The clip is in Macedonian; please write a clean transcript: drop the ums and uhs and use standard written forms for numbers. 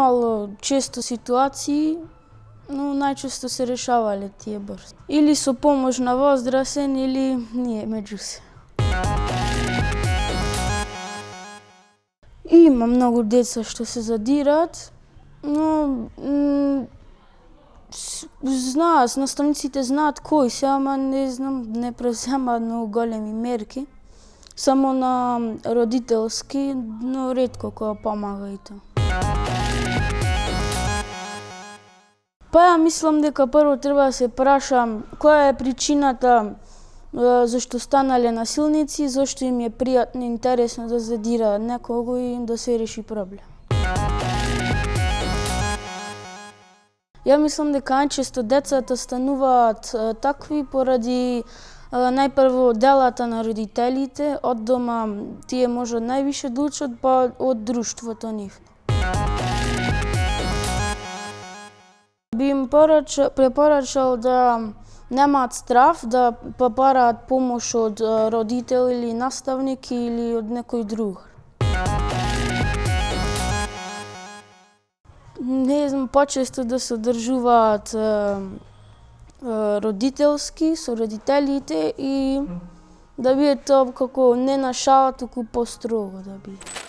имало често ситуации, но најчесто се решавале тие брзо. Или со помош на возрасен, или ние меѓу се. Има многу деца што се задираат, но знаат, наставниците знаат кои се, ама не знам, не преземаат многу големи мерки. Само на родителски, но ретко кога помага и тоа. Па ја мислам дека прво треба да се прашам која е причината зашто станале насилници, зашто им е пријатно и интересно да задираат некого и да се реши проблем. Ја мислам дека најчесто децата стануваат такви поради најпрво делата на родителите, од дома тие можат највише да учат, па од друштвото нивно. Би им препорачал да немаат страв, да побараат помош од родител или наставник или од некој друг. Не знам, почесто да се одржуваат родителски со родителите и да биде тоа како не на шала, туку построго да биде.